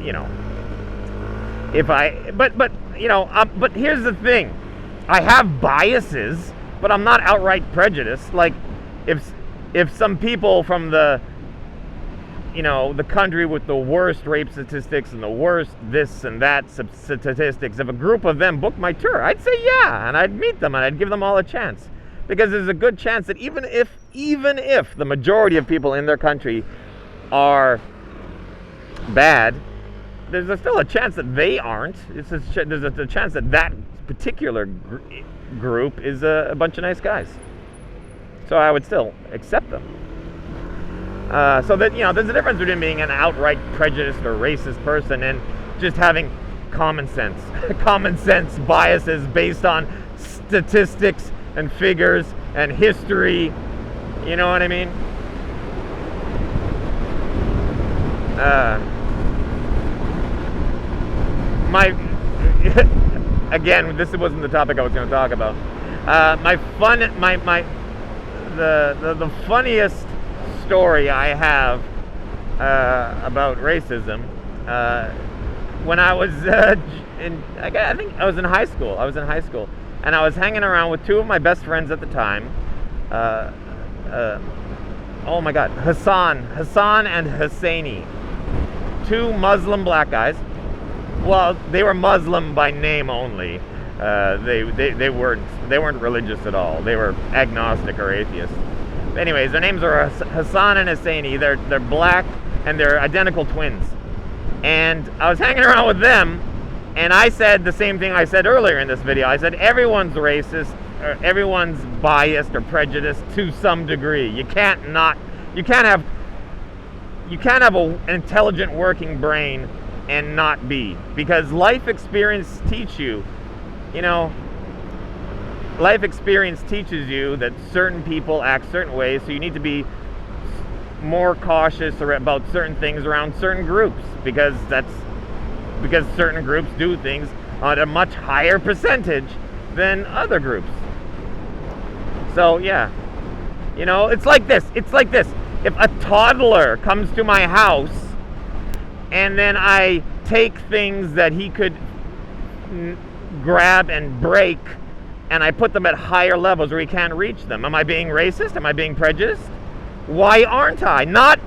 you know, but here's the thing. I have biases, but I'm not outright prejudiced. Like, if some people from the country with the worst rape statistics and the worst this and that statistics, if a group of them booked my tour, I'd say yeah, and I'd meet them and I'd give them all a chance. Because there's a good chance that even if the majority of people in their country are bad, there's still a chance that they aren't. There's a chance that that particular group is a bunch of nice guys. So I would still accept them. So that, there's a difference between being an outright prejudiced or racist person and just having common sense biases based on statistics and figures and history. You know what I mean? Again, this wasn't the topic I was going to talk about. The funniest story I have about racism, when I was I think I was in high school. And I was hanging around with two of my best friends at the time. Oh my God, Hassan and Husseini, two Muslim black guys. Well, they were Muslim by name only. They weren't religious at all. They were agnostic or atheists. Anyways, their names are Hassan and Husseini. They're black and they're identical twins. And I was hanging around with them, and I said the same thing I said earlier in this video. I said everyone's racist, or everyone's biased or prejudiced to some degree. You can't have an intelligent working brain and not be, because life experience teaches you that certain people act certain ways, so you need to be more cautious about certain things around certain groups, because certain groups do things on a much higher percentage than other groups. So yeah, it's like this. If a toddler comes to my house and then I take things that he could grab and break and I put them at higher levels where he can't reach them, am I being racist? Am I being prejudiced? Why aren't I? Not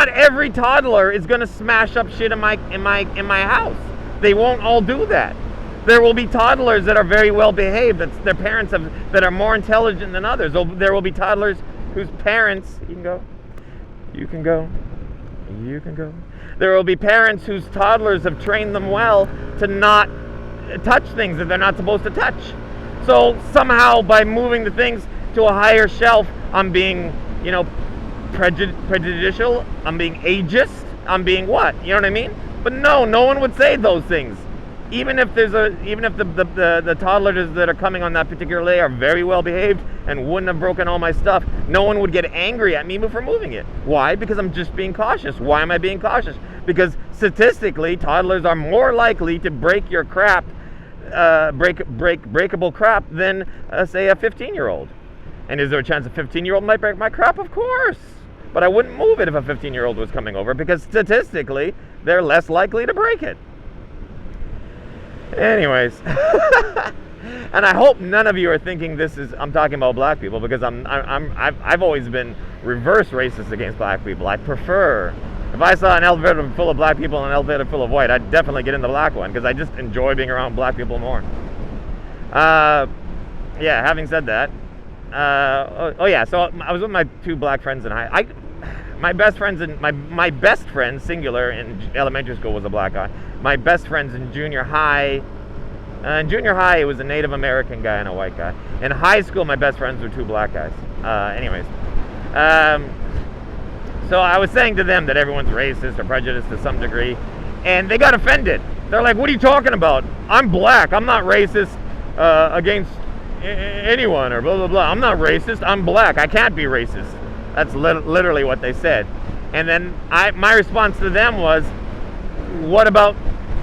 every toddler is going to smash up shit in my house. They won't all do that. There will be toddlers that are very well behaved, that their parents that are more intelligent than others. There will be toddlers whose parents, you can go. There will be parents whose toddlers have trained them well to not touch things that they're not supposed to touch. So somehow by moving the things to a higher shelf, I'm being, prejudicial, I'm being ageist, I'm being what? You know what I mean? But no one would say those things. Even if the toddlers that are coming on that particular day are very well behaved and wouldn't have broken all my stuff, no one would get angry at me for moving it. Why? Because I'm just being cautious. Why am I being cautious? Because statistically, toddlers are more likely to break your crap, breakable crap than say a 15-year-old. And is there a chance a 15-year-old might break my crap? Of course. But I wouldn't move it if a 15-year-old was coming over, because statistically, they're less likely to break it. Anyways, and I hope none of you are thinking I'm talking about black people, because I've always been reverse racist against black people. I prefer, if I saw an elevator full of black people and an elevator full of white, I'd definitely get in the black one, because I just enjoy being around black people more. Having said that, so I was with my two black friends in my best friend singular in elementary school was a black guy. My best friends in junior high, it was a Native American guy and a white guy. In high school, my best friends were two black guys. So I was saying to them that everyone's racist or prejudiced to some degree, and they got offended. They're like, "What are you talking about? I'm black. I'm not racist against anyone or blah blah blah. I'm not racist. I'm black. I can't be racist." That's literally what they said. And then my response to them was, "What about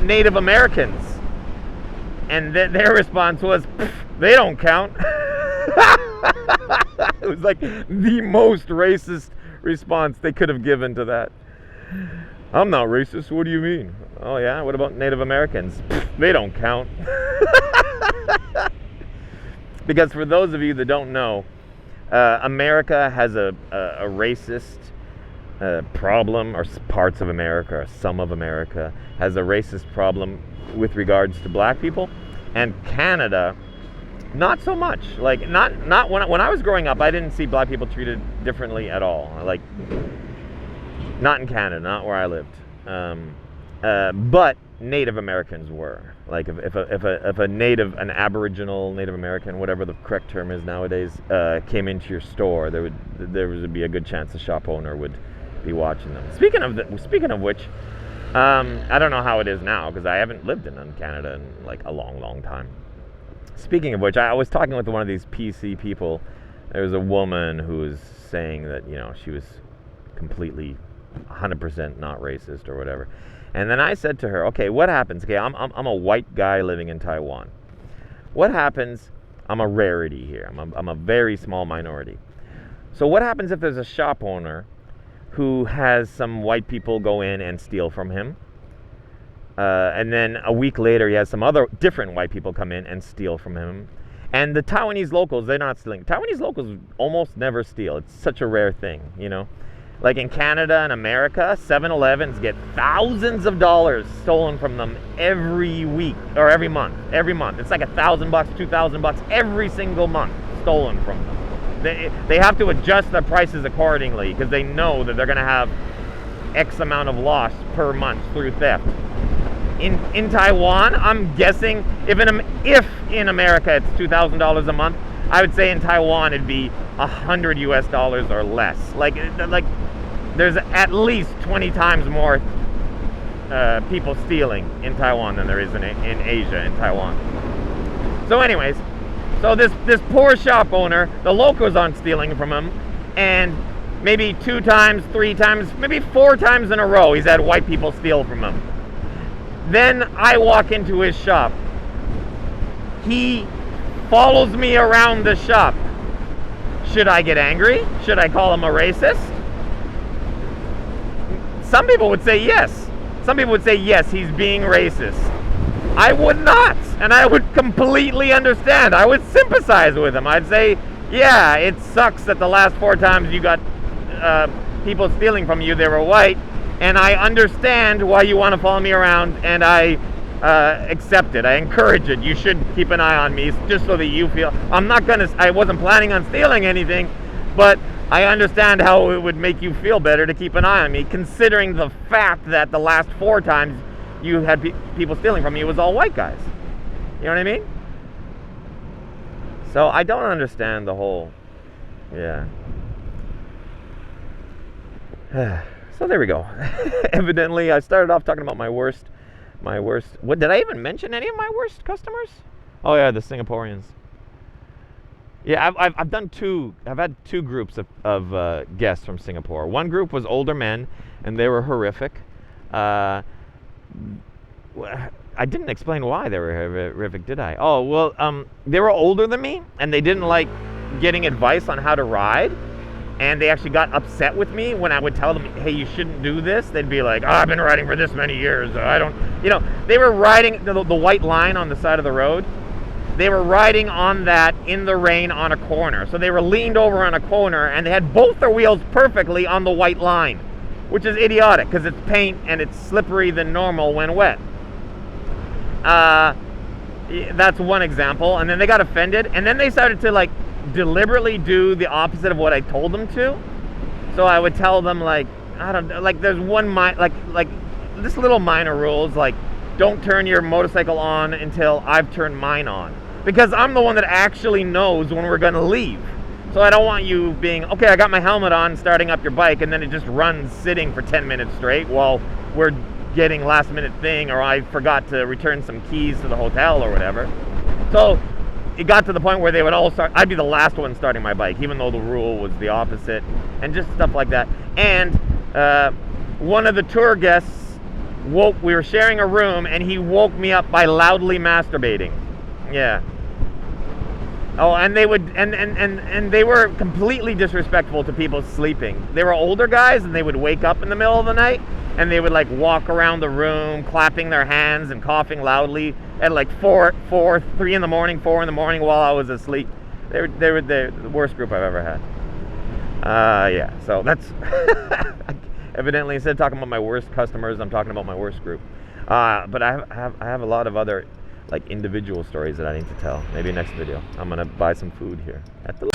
Native Americans?" And their response was, "They don't count." It was like the most racist response they could have given to that. I'm not racist. What do you mean? Oh yeah, what about Native Americans? They don't count. Because for those of you that don't know, America has a racist problem, or parts of America, or some of America has a racist problem with regards to black people, and Canada, not so much. Like not when I was growing up, I didn't see black people treated differently at all. Like, not in Canada, not where I lived. But Native Americans were. Like if an Aboriginal Native American, whatever the correct term is nowadays, came into your store, there would be a good chance the shop owner would be watching them. Speaking of which, I don't know how it is now because I haven't lived in Canada in like a long time. Speaking of which, I was talking with one of these PC people. There was a woman who was saying that she was completely 100% not racist or whatever. And then I said to her, okay, what happens? Okay, I'm a white guy living in Taiwan. What happens? I'm a rarity here. I'm a very small minority. So what happens if there's a shop owner who has some white people go in and steal from him? And then a week later, he has some other different white people come in and steal from him. And the Taiwanese locals, they're not stealing. Taiwanese locals almost never steal. It's such a rare thing, Like in Canada and America, 7-Elevens get thousands of dollars stolen from them every week or every month. Every month, it's like $1,000, $2,000 every single month stolen from them. They have to adjust their prices accordingly because they know that they're going to have X amount of loss per month through theft. In Taiwan, I'm guessing if in America it's $2,000 a month, I would say in Taiwan it'd be $100 US or less. Like there's at least 20 times more people stealing in Taiwan than there is in Asia, in Taiwan. So anyways, this poor shop owner, the locals aren't stealing from him, and maybe 2 times, 3 times, maybe 4 times in a row he's had white people steal from him. Then I walk into his shop. He follows me around the shop. Should I get angry? Should I call him a racist? Some people would say yes. Some people would say yes, he's being racist. I would not, and I would completely understand. I would sympathize with him. I'd say, yeah, it sucks that the last 4 times you got people stealing from you, they were white, and I understand why you want to follow me around, and I accept it. I encourage it. You should keep an eye on me just so that you feel. I wasn't planning on stealing anything, but I understand how it would make you feel better to keep an eye on me, considering the fact that the last 4 times you had people stealing from you was all white guys. You know what I mean? So I don't understand the whole, yeah. So there we go. Evidently, I started off talking about my worst. What did I even mention? Any of my worst customers? Oh yeah, the Singaporeans. Yeah, I've done 2. I've had 2 groups of guests from Singapore. One group was older men, and they were horrific. I didn't explain why they were horrific, did I? Oh well, they were older than me, and they didn't like getting advice on how to ride. And they actually got upset with me when I would tell them, hey, you shouldn't do this. They'd be like, oh, I've been riding for this many years. I don't, they were riding the white line on the side of the road. They were riding on that in the rain on a corner. So they were leaned over on a corner and they had both their wheels perfectly on the white line, which is idiotic because it's paint and it's slippery than normal when wet. That's one example. And then they got offended, and then they started to deliberately do the opposite of what I told them to. So I would tell them there's one this little minor rules, like don't turn your motorcycle on until I've turned mine on, because I'm the one that actually knows when we're gonna leave. So I don't want you being, okay, I got my helmet on, starting up your bike, and then it just runs sitting for 10 minutes straight while we're getting last minute thing, or I forgot to return some keys to the hotel or whatever. So it got to the point where they would all start, I'd be the last one starting my bike, even though the rule was the opposite, and just stuff like that. And one of the tour guests we were sharing a room, and he woke me up by loudly masturbating. Yeah. Oh, and they would, and they were completely disrespectful to people sleeping. They were older guys, and they would wake up in the middle of the night, and they would like walk around the room, clapping their hands and coughing loudly at like 3 in the morning, 4 in the morning while I was asleep. They were the worst group I've ever had. Yeah, so that's evidently, instead of talking about my worst customers, I'm talking about my worst group. But I have a lot of other like individual stories that I need to tell. Maybe next video. I'm gonna buy some food here at the